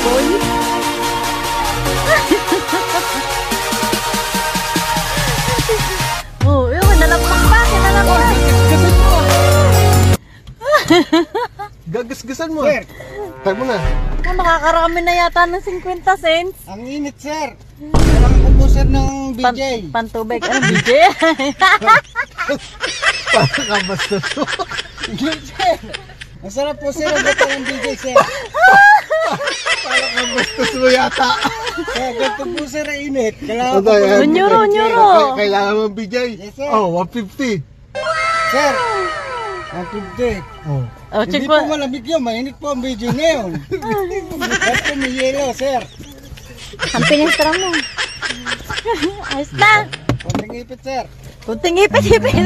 boy. Oh, yun, nalagpak pa, kinalagpak. Gagasgasan mo. Gagasgasan mo. Sir. Try mo na. Oh, nakakarami na yata ng 50 cents. Ang init, sir. Kailangan ko po, sir, ng BJ. Pantubig. Anong BJ? Parang kabasta to. Init, sir. Masarap po, sir, ang gata ng BJ, sir. Parang kabastos mo yata. Kaya ganito po, sir, ang init. Kailangan ko Ano po yan? ng Unyuro, BJ. unyuro. Kailangan mo BJ. Yes, sir. Oh, 150. Sir, ang 50. Oh. Oh, check Hindi mo. po malamig yun, mainit po ang BJ ngayon. Basta may yelo, sir. Ang pinestra mo. Ayos na. Konting ipit, sir. Kunting ipit-ipit.